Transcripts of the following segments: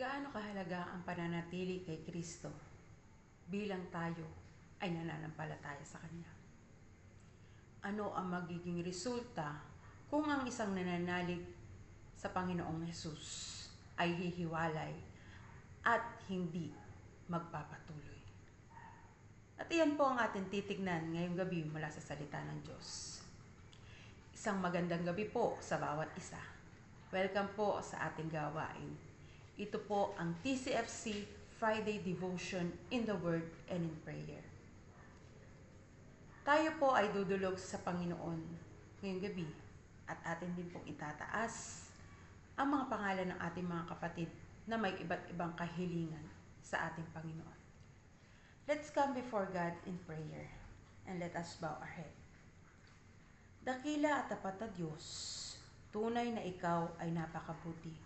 Gaano kahalaga ang pananatili kay Kristo bilang tayo ay nananampalataya sa Kanya? Ano ang magiging resulta kung ang isang nananalig sa Panginoong Hesus ay hihiwalay at hindi magpapatuloy? At iyan po ang ating titignan ngayong gabi mula sa salita ng Diyos. Isang magandang gabi po sa bawat isa. Welcome po sa ating gawain. Ito po ang TCFC Friday Devotion in the Word and in Prayer. Tayo po ay dudulog sa Panginoon ngayong gabi at atin din pong itataas ang mga pangalan ng ating mga kapatid na may iba't ibang kahilingan sa ating Panginoon. Let's come before God in prayer and let us bow our head. Dakila at tapat na Diyos, tunay na Ikaw ay napakabuti.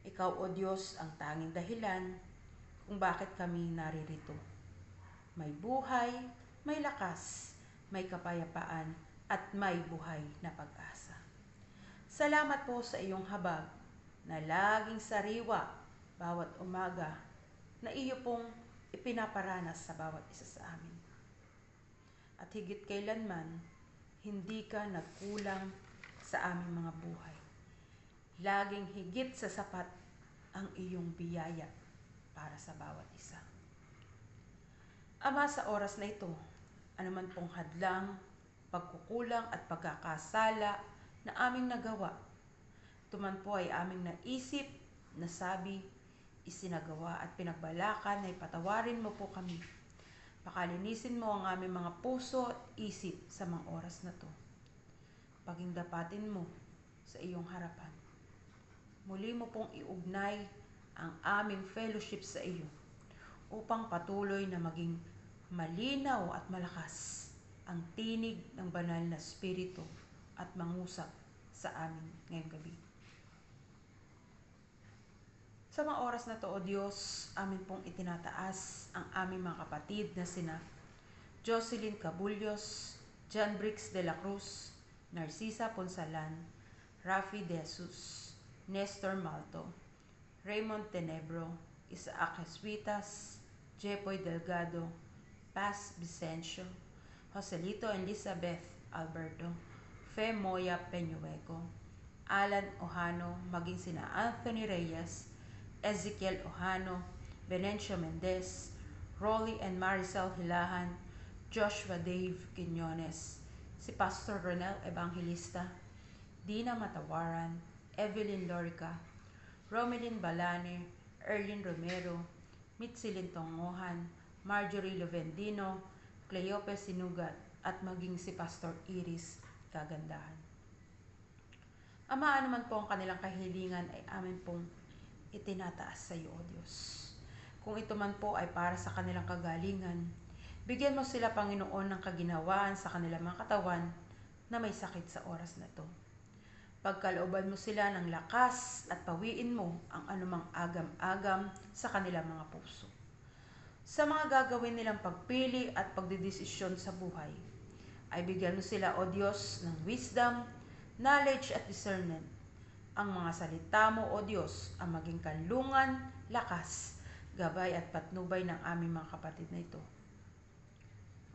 Ikaw, O Diyos, ang tanging dahilan kung bakit kami naririto. May buhay, may lakas, may kapayapaan, at may buhay na pag-asa. Salamat po sa iyong habag na laging sariwa bawat umaga na iyo pong ipinaparanas sa bawat isa sa amin. At higit kailanman, hindi ka nagkulang sa aming mga buhay. Laging higit sa sapat ang iyong biyaya para sa bawat isa. Ama, sa oras na ito, anuman pong hadlang, pagkukulang at pagkakasala na aming nagawa, tuman po ay aming naisip, nasabi, isinagawa at pinagbalakan na ipatawarin mo po kami. Pakalinisin mo ang aming mga puso at isip sa mga oras na to. Pagingdapatin mo sa iyong harapan. Muli mo pong iugnay ang aming fellowship sa iyo upang patuloy na maging malinaw at malakas ang tinig ng banal na Espiritu at mangusap sa amin ngayong gabi. Sa mga oras na to, O Diyos, amin pong itinataas ang aming mga kapatid na sina Jocelyn Cabulyos, John Bricks de la Cruz, Narcisa Ponsalan, Rafi De Jesus, Nestor Malto, Raymond Tenebro, Isaac Jesuitas, Jepoy Delgado, Paz Vicencio, Joselito Elizabeth Alberto, Fe Moya Peñueco, Alan Ojano, maging sina Anthony Reyes, Ezekiel Ojano, Benencio Mendez, Rolly and Maricel Hilahan, Joshua Dave Quiñones, si Pastor Ronel Evangelista, Dina Matawaran, Evelyn Lorica, Romelyn Balane, Erlin Romero, Mitsilin Tongohan, Marjorie Lovendino, Cleope Sinugat, at maging si Pastor Iris Kagandahan. Ama, anuman po ang kanilang kahilingan ay amin pong itinataas sa iyo, O Diyos. Kung ito man po ay para sa kanilang kagalingan, bigyan mo sila, Panginoon, ng kaginawaan sa kanilang mga katawan na may sakit sa oras na ito. Pagkalooban mo sila ng lakas at pawiin mo ang anumang agam-agam sa kanilang mga puso. Sa mga gagawin nilang pagpili at pagdedesisyon sa buhay, ay bigyan mo sila, O Diyos, ng wisdom, knowledge at discernment. Ang mga salita mo, O Diyos, ang maging kanlungan, lakas, gabay at patnubay ng aming mga kapatid na ito.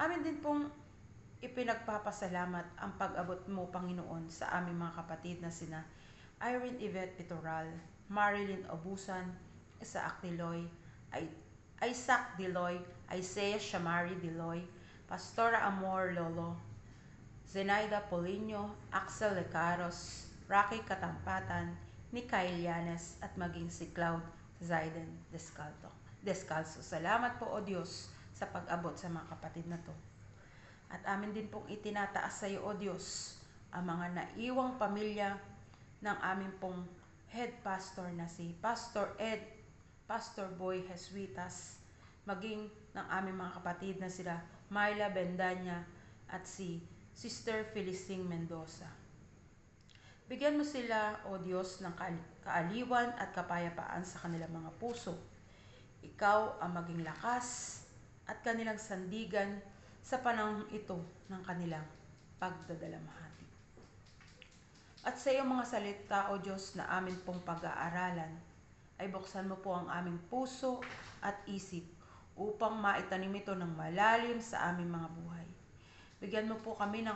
Amin din pong ipinagpapasalamat ang pag-abot mo, Panginoon, sa aming mga kapatid na sina Irene Yvette Pitoral, Marilyn Obusan, Isaac Diloy, Isaiah Shamari Diloy, Pastora Amor Lolo, Zenaida Polino, Axel Lecaros, Rocky Katampatan, Mikael Llanes, at maging si Cloud Zaiden Descalzo. Salamat po, O Diyos, sa pag-abot sa mga kapatid na to. At amin din pong itinataas sa iyo, O Diyos, ang mga naiwang pamilya ng aming pong head pastor na si Pastor Ed, Pastor Boy Jesuitas, maging ng aming mga kapatid na sila Myla Bendanya at si Sister Felicing Mendoza. Bigyan mo sila, O Diyos, ng kaaliwan at kapayapaan sa kanilang mga puso. Ikaw ang maging lakas at kanilang sandigan sa panahong ito ng kanilang pagdadalamhati. At sa iyong mga salita, O Diyos, na amin pong pag-aaralan, ay buksan mo po ang aming puso at isip upang maitanim ito ng malalim sa aming mga buhay. Bigyan mo po kami ng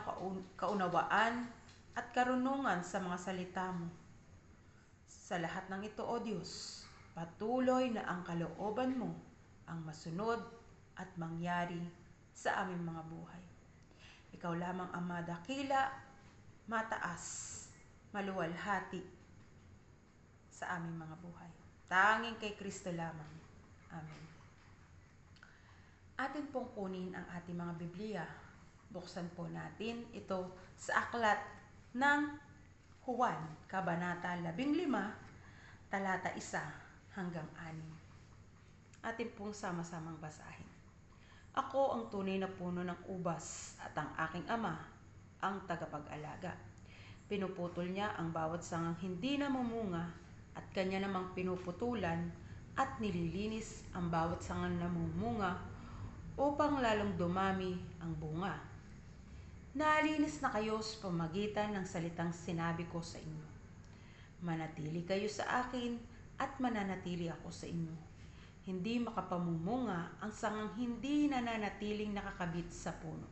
kaunawaan at karunungan sa mga salita mo. Sa lahat ng ito, O Diyos, patuloy na ang kalooban mo ang masunod at mangyari sa aming mga buhay. Ikaw lamang ang madakila, mataas, maluwalhati sa aming mga buhay. Tanging kay Kristo lamang. Amen. Atin pong kunin ang ating mga Biblia. Buksan po natin ito sa aklat ng Juan, Kabanata 15, talata 1 hanggang 6. Atin pong sama-samang basahin. Ako ang tunay na puno ng ubas at ang aking ama ang tagapag-alaga. Pinuputol niya ang bawat sangang hindi namumunga at kanya namang pinuputulan at nililinis ang bawat sangang namumunga upang lalong dumami ang bunga. Nalinis na kayo sa pamamagitan ng salitang sinabi ko sa inyo. Manatili kayo sa akin at mananatili ako sa inyo. Hindi makapamumunga ang sangang hindi nananatiling nakakabit sa puno.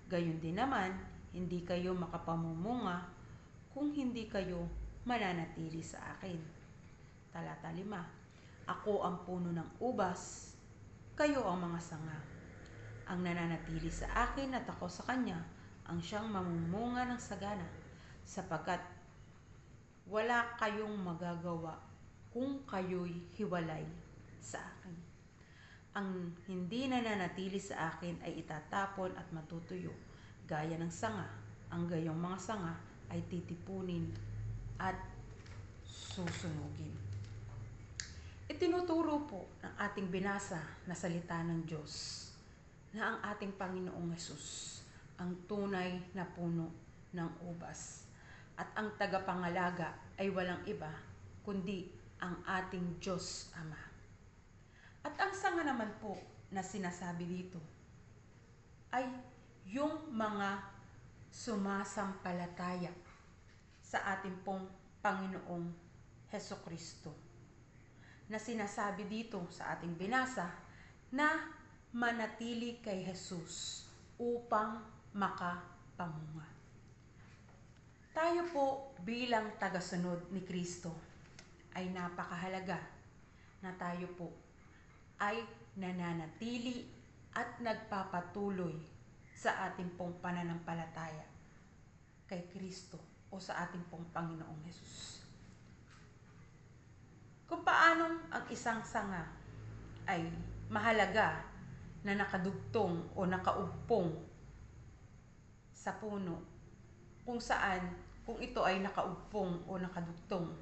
Gayon din naman, hindi kayo makapamumunga kung hindi kayo mananatili sa akin. Talata 5. Ako ang puno ng ubas, kayo ang mga sanga. Ang nananatili sa akin at ako sa kanya, ang siyang mamumunga ng sagana, sapagkat wala kayong magagawa kung kayo'y hiwalay sa akin. Ang hindi nananatili sa akin ay itatapon at matutuyo, gaya ng sanga. Ang gayong mga sanga ay titipunin at susunugin. Itinuturo po ng ating binasa na salita ng Diyos na ang ating Panginoong Hesus ang tunay na puno ng ubas at ang tagapangalaga ay walang iba kundi ang ating Diyos Ama. At ang sanga naman po na sinasabi dito ay yung mga sumasampalataya sa ating pong Panginoong Hesukristo, na sinasabi dito sa ating binasa na manatili kay Jesus upang makapamunga. Tayo po bilang tagasunod ni Kristo ay napakahalaga na tayo po ay nananatili at nagpapatuloy sa ating pong pananampalataya kay Kristo o sa ating pong Panginoong Hesus. Kung paanong ang isang sanga ay mahalaga na nakadugtong o nakaugpong sa puno, kung saan, kung ito ay nakaugpong o nakadugtong,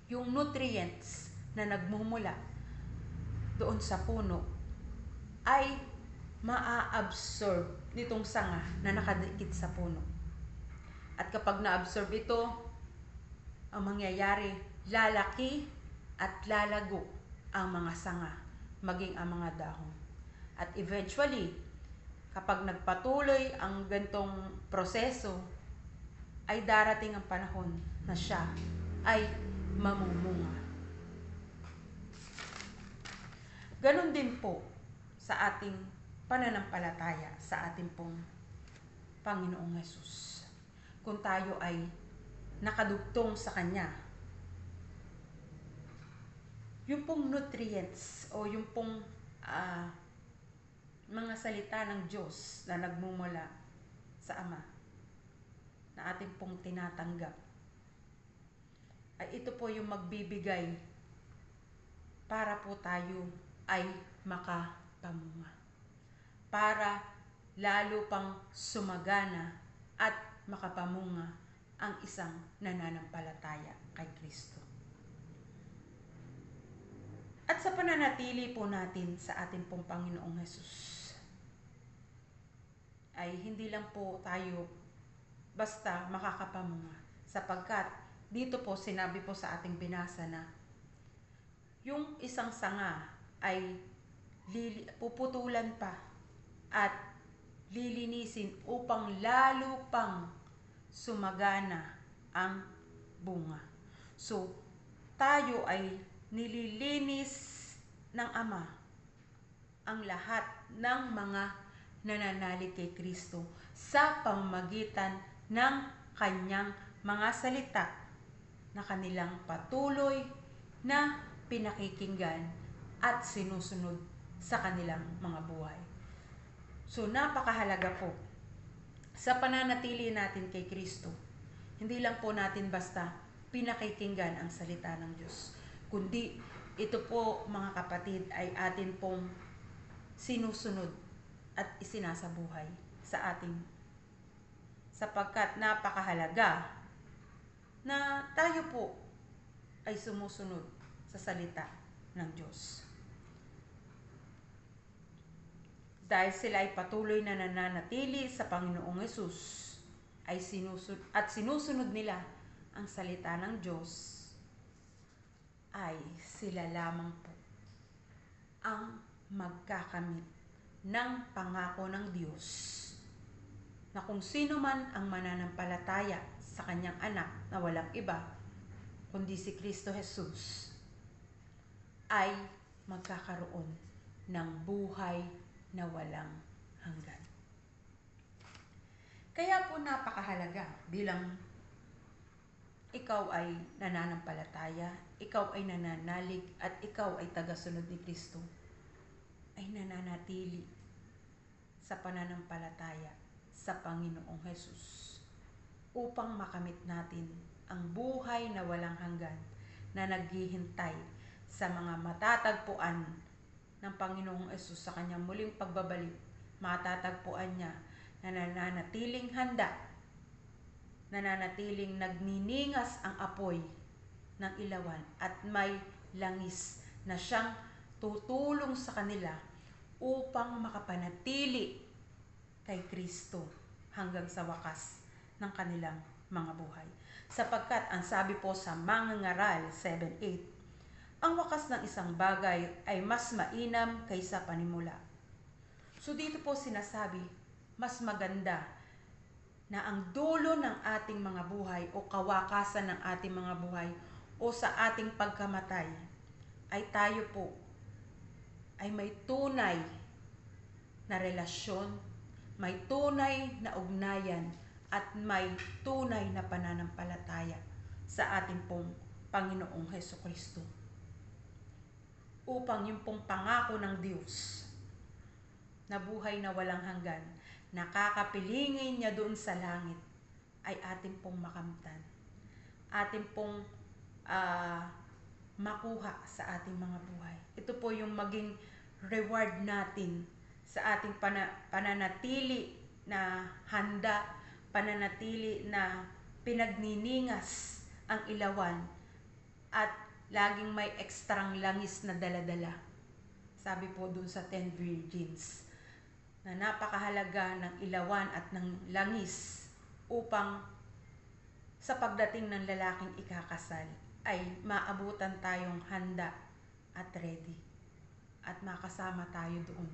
yung nutrients na nagmumula doon sa puno ay maa-absorb nitong sanga na nakadikit sa puno. At kapag na-absorb ito, ang mangyayari, lalaki at lalago ang mga sanga, maging ang mga dahon. At eventually, kapag nagpatuloy ang gantong proseso, ay darating ang panahon na siya ay mamumunga. Ganon din po sa ating pananampalataya sa ating pong Panginoong Hesus. Kung tayo ay nakadugtong sa Kanya, yung pong nutrients o yung pong mga salita ng Diyos na nagmumula sa Ama na ating pong tinatanggap, ay ito po yung magbibigay para po tayo ay makapamunga, para lalo pang sumagana at makapamunga ang isang nananampalataya kay Kristo. At sa pananatili po natin sa ating pong Panginoong Hesus, ay hindi lang po tayo basta makakapamunga, sapagkat dito po sinabi po sa ating binasa na yung isang sanga ay puputulan pa at lilinisin upang lalo pang sumagana ang bunga. So, tayo ay nililinis ng Ama ang lahat ng mga nananalig kay Kristo sa pamamagitan ng kanyang mga salita na kanilang patuloy na pinakikinggan at sinusunod sa kanilang mga buhay. So napakahalaga po sa pananatili natin kay Kristo. Hindi lang po natin basta pinakikinggan ang salita ng Diyos, kundi ito po mga kapatid ay atin pong sinusunod at isinasabuhay sa ating, sapagkat napakahalaga na tayo po ay sumusunod sa salita ng Diyos. Dahil sila ay patuloy na nananatili sa Panginoong Hesus ay sinusunod nila ang salita ng Diyos, ay sila lamang po ang magkakamit ng pangako ng Diyos na kung sino man ang mananampalataya sa kanyang anak na walang iba kundi si Kristo Jesus ay magkakaroon ng buhay na walang hanggan. Kaya po napakahalaga bilang ikaw ay nananampalataya, ikaw ay nananalig, at ikaw ay tagasunod ni Kristo, ay nananatili sa pananampalataya sa Panginoong Hesus upang makamit natin ang buhay na walang hanggan na naghihintay sa mga matatagpuan ng Panginoong Hesus sa kanyang muling pagbabalik. Matatagpuan niya na nananatiling handa, nananatiling nagniningas ang apoy ng ilawan at may langis na siyang tutulong sa kanila upang makapanatili kay Kristo hanggang sa wakas ng kanilang mga buhay. Sapagkat ang sabi po sa Mangangaral 7:8, ang wakas ng isang bagay ay mas mainam kaysa panimula. So dito po sinasabi, mas maganda na ang dulo ng ating mga buhay o kawakasan ng ating mga buhay o sa ating pagkamatay ay tayo po ay may tunay na relasyon, may tunay na ugnayan at may tunay na pananampalataya sa ating pong Panginoong Hesukristo. Upang yung pong pangako ng Diyos na buhay na walang hanggan, nakakapilingin niya doon sa langit, ay ating pong makamtan, ating pong makuha sa ating mga buhay. Ito po yung maging reward natin sa ating pananatili na handa, pananatili na pinagniningas ang ilawan at laging may ekstrang langis na daladala. Sabi po dun sa 10 Virgins na napakahalaga ng ilawan at ng langis upang sa pagdating ng lalaking ikakasal ay maabutan tayong handa at ready at makasama tayo doon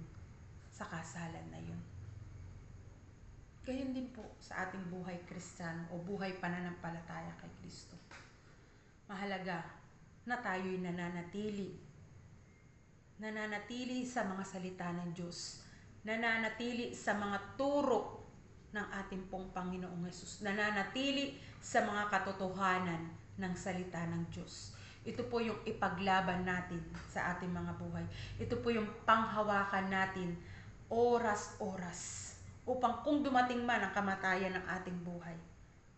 sa kasalan na yun. Gayon din po sa ating buhay Kristiyano o buhay pananampalataya kay Kristo. Mahalaga na tayo'y nananatili sa mga salita ng Diyos, nananatili sa mga turo ng ating pong Panginoong Hesus, nananatili sa mga katotohanan ng salita ng Diyos. Ito po yung ipaglaban natin sa ating mga buhay. Ito po yung panghawakan natin oras-oras upang kung dumating man ang kamatayan ng ating buhay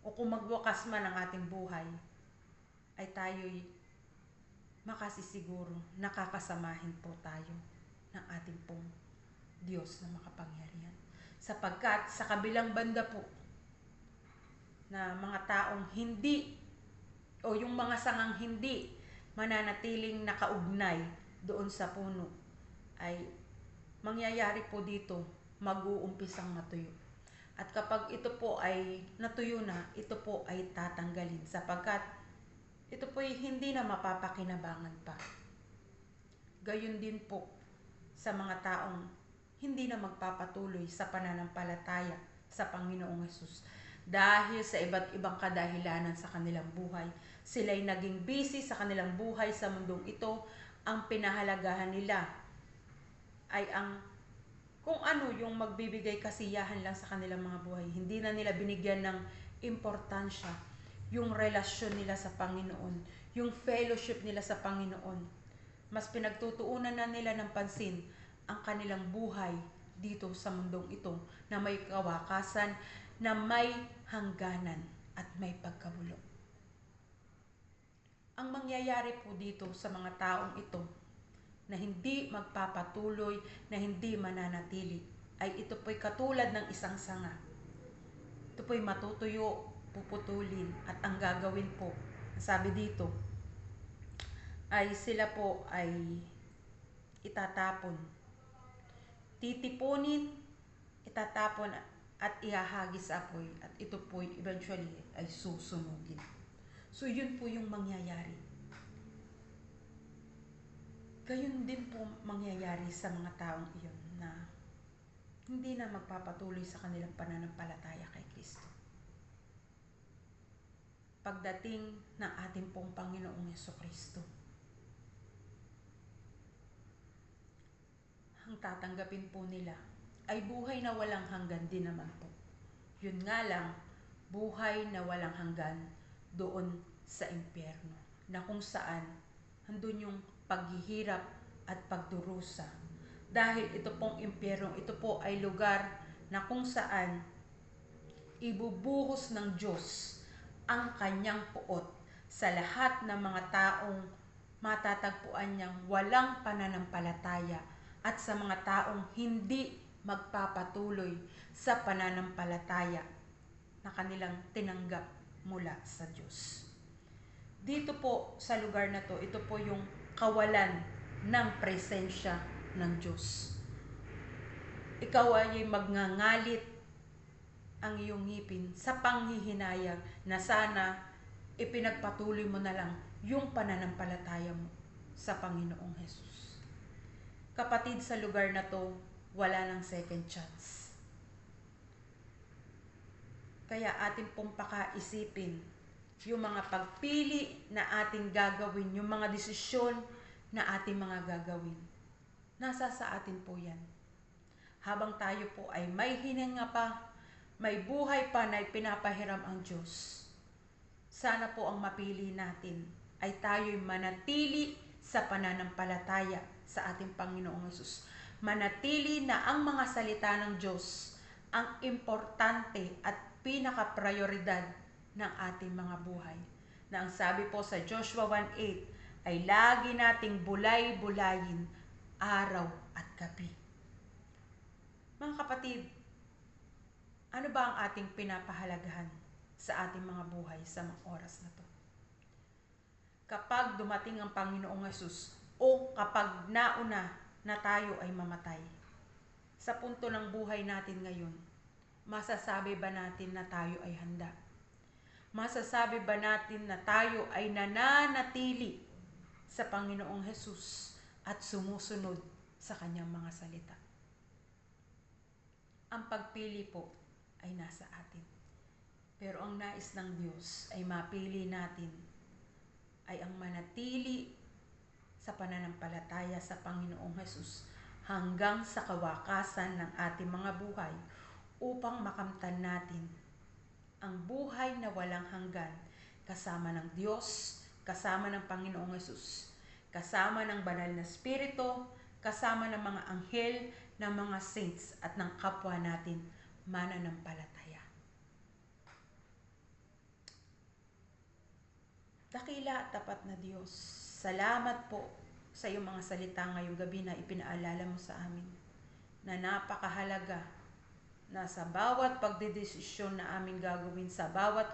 o kung magwakas man ang ating buhay, ay tayo'y makasisiguro nakakasamahin po tayo ng ating pong Diyos na makapangyarihan. Sapagkat sa kabilang banda po na mga taong hindi o yung mga sangang hindi mananatiling nakaugnay doon sa puno, ay mangyayari po dito, mag-uumpisang matuyo. At kapag ito po ay natuyo na, ito po ay tatanggalin sapagkat ito po ay hindi na mapapakinabangan pa. Gayon din po sa mga taong hindi na magpapatuloy sa pananampalataya sa Panginoong Hesus. Dahil sa iba't ibang kadahilanan sa kanilang buhay, sila'y naging busy sa kanilang buhay sa mundong ito. Ang pinahalagahan nila ay ang kung ano yung magbibigay kasiyahan lang sa kanilang mga buhay. Hindi na nila binigyan ng importansya yung relasyon nila sa Panginoon, yung fellowship nila sa Panginoon. Mas pinagtutuunan na nila ng pansin ang kanilang buhay dito sa mundong ito na may kawakasan, na may hangganan at may pagkabulok. Ang mangyayari po dito sa mga taong ito na hindi magpapatuloy, na hindi mananatili, ay ito po'y katulad ng isang sanga. Ito po'y matutuyo, puputulin, at ang gagawin po, sabi dito, ay sila po ay itatapon. Titipunin, itatapon at ihahagis sa apoy, at ito po'y eventually ay susunugin. So yun po yung mangyayari. Gayon din po mangyayari sa mga taong iyon na hindi na magpapatuloy sa kanilang pananampalataya kay Kristo. Pagdating ng ating pong Panginoong Jesucristo, ang tatanggapin po nila ay buhay na walang hanggan din naman po. Yun nga lang, buhay na walang hanggan doon sa impyerno, na kung saan handun yung paghihirap at pagdurusa. Dahil ito pong impyerno, ito po ay lugar na kung saan ibubuhos ng Diyos ang kanyang puot sa lahat ng mga taong matatagpuan niyang walang pananampalataya at sa mga taong hindi magpapatuloy sa pananampalataya na kanilang tinanggap mula sa Diyos. Dito po sa lugar na to, ito po yung kawalan ng presensya ng Diyos. Ikaw ay magngangalit ang iyong ngipin sa panghihinayang na sana ipinagpatuloy mo na lang yung pananampalataya mo sa Panginoong Jesus. Kapatid, sa lugar na to, wala nang second chance. Kaya atin pong pakaisipin yung mga pagpili na ating gagawin, yung mga desisyon na ating mga gagawin. Nasa sa atin po yan. Habang tayo po ay may hininga pa, may buhay pa na ipinapahiram ang Diyos, sana po ang mapili natin ay tayo'y manatili sa pananampalataya sa ating Panginoong Hesus. Manatili na ang mga salita ng Diyos ang importante at pinaka-prioridad ng ating mga buhay. Na ang sabi po sa Joshua 1:8 ay lagi nating bulay-bulayin araw at gabi. Mga kapatid, ano ba ang ating pinapahalagahan sa ating mga buhay sa mga oras na to? Kapag dumating ang Panginoong Hesus o kapag nauna na tayo ay mamatay, sa punto ng buhay natin ngayon, masasabi ba natin na tayo ay handa? Masasabi ba natin na tayo ay nananatili sa Panginoong Hesus at sumusunod sa kanyang mga salita? Ang pagpili po ay nasa atin. Pero ang nais ng Diyos ay mapili natin ay ang manatili sa pananampalataya sa Panginoong Hesus hanggang sa kawakasan ng ating mga buhay upang makamtan natin ang buhay na walang hanggan kasama ng Diyos, kasama ng Panginoong Hesus, kasama ng banal na Espiritu, kasama ng mga anghel, ng mga saints at ng kapwa natin mananampalataya. Dakila at tapat na Diyos, salamat po sa iyong mga salita ngayong gabi na ipinaalala mo sa amin na napakahalaga na sa bawat pagdedesisyon na aming gagawin, sa bawat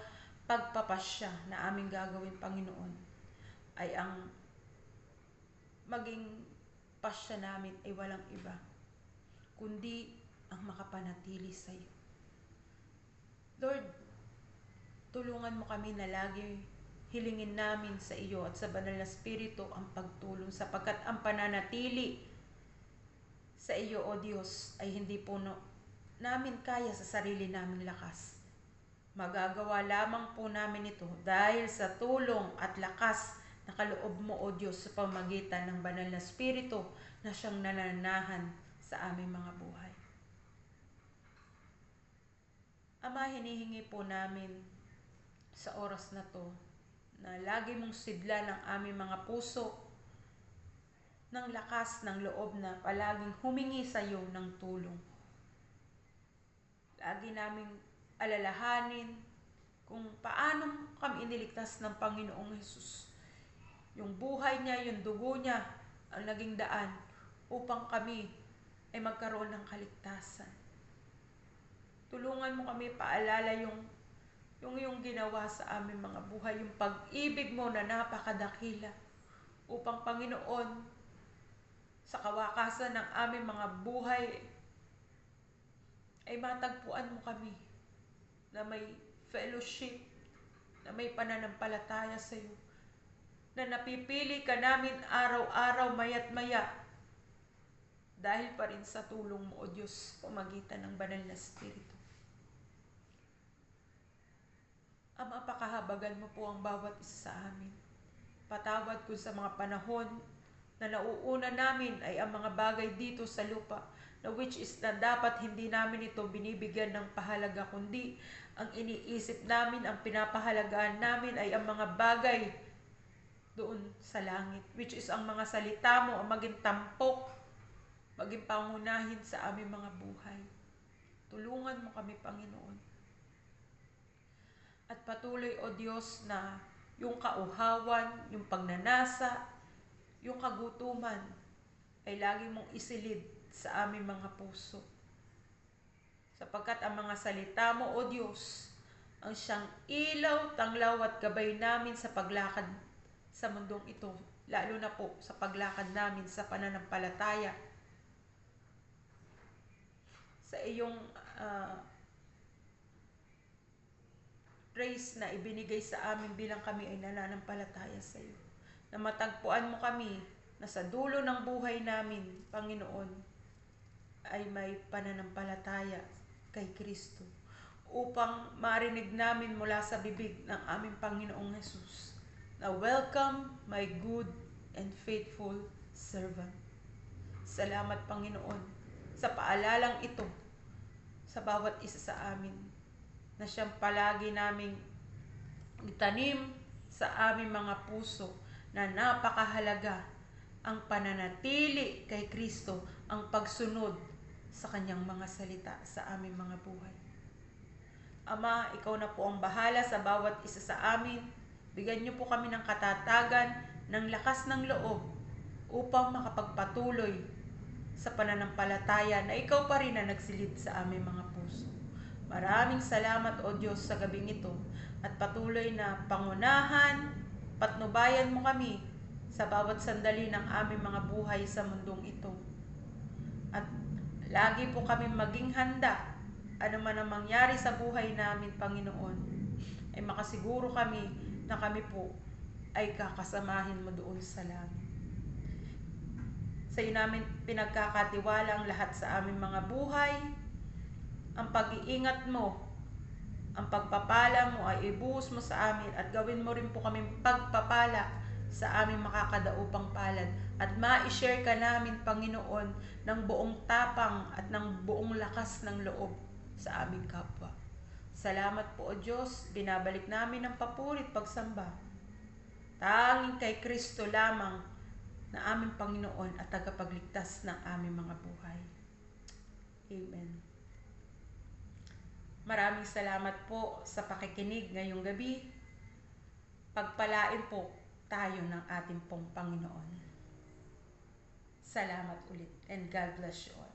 pagpapasya na aming gagawin, Panginoon, ay ang maging pasya namin ay walang iba, kundi ang makapanatili sa iyo. Lord, tulungan mo kami na lagi hilingin namin sa iyo at sa banal na Espiritu ang pagtulong, sapagkat ang pananatili sa iyo, O Diyos, ay hindi puno namin kaya sa sarili naming lakas. Magagawa lamang po namin ito dahil sa tulong at lakas na kaloob mo, O Diyos, sa pamagitan ng banal na Espiritu na siyang nananahan sa aming mga buhay. Ama, hinihingi po namin sa oras na to na lagi mong sidlan ang aming mga puso ng lakas ng loob na palaging humingi sa iyo ng tulong. Lagi naming alalahanin kung paano kami iniligtas ng Panginoong Hesus. Yung buhay niya, yung dugo niya, ang naging daan upang kami ay magkaroon ng kaligtasan. Tulungan mo kami paalala yung ginawa sa aming mga buhay, yung pag-ibig mo na napakadakila upang, Panginoon, sa kawakasan ng aming mga buhay ay matagpuan mo kami na may fellowship, na may pananampalataya sa iyo, na napipili ka namin araw-araw, maya't maya, dahil pa rin sa tulong mo, O Diyos, pamagitan ng banal na Espiritu. Ama, pakahabagan mo po ang bawat isa sa amin. Patawad ko sa mga panahon na nauuna namin ay ang mga bagay dito sa lupa, na which is na dapat hindi namin ito binibigyan ng pahalaga, kundi ang iniisip namin, ang pinapahalagaan namin ay ang mga bagay doon sa langit, which is ang mga salita mo, ang maging tampok, maging pangunahin sa aming mga buhay. Tulungan mo kami, Panginoon. At patuloy, O Diyos, na yung kauhawan, yung pagnanasa, yung kagutuman ay lagi mong isilid sa aming mga puso. Sapagkat ang mga salita mo, O Diyos, ang siyang ilaw, tanglaw at gabay namin sa paglakad sa mundong ito, lalo na po sa paglakad namin sa pananampalataya sa iyong grace na ibinigay sa amin bilang kami ay nananampalataya sa iyo. Na matagpuan mo kami na sa dulo ng buhay namin, Panginoon, ay may pananampalataya kay Kristo, upang marinig namin mula sa bibig ng aming Panginoong Hesus na welcome my good and faithful servant. Salamat, Panginoon, sa paalalang ito sa bawat isa sa amin, na siyang palagi naming itanim sa aming mga puso, na napakahalaga ang pananatili kay Kristo, ang pagsunod sa kanyang mga salita sa aming mga buhay. Ama, ikaw na po ang bahala sa bawat isa sa amin. Bigyan niyo po kami ng katatagan, ng lakas ng loob upang makapagpatuloy sa pananampalataya na ikaw pa rin na nagsilid sa aming mga puso. Maraming salamat, O Diyos, sa gabing ito, at patuloy na pangunahan, patnubayan mo kami sa bawat sandali ng aming mga buhay sa mundong ito. At lagi po kami maging handa, ano man ang mangyari sa buhay namin, Panginoon, ay makasiguro kami na kami po ay kakasamahin mo doon sa langit. Sa iyo namin pinagkakatiwala ang lahat sa aming mga buhay. Ang pag-iingat mo, ang pagpapala mo ay ibuhos mo sa amin, at gawin mo rin po kaming pagpapala sa aming makakadaupang palad, at ma-share ka namin, Panginoon, ng buong tapang at ng buong lakas ng loob sa aming kapwa. Salamat po, O Diyos, binabalik namin ang papuri at pagsamba tanging kay Kristo lamang, na aming Panginoon at tagapagligtas ng aming mga buhay. Amen. Maraming salamat po sa pakikinig ngayong gabi. Pagpalain po tayo ng ating pong Panginoon. Salamat ulit, and God bless you all.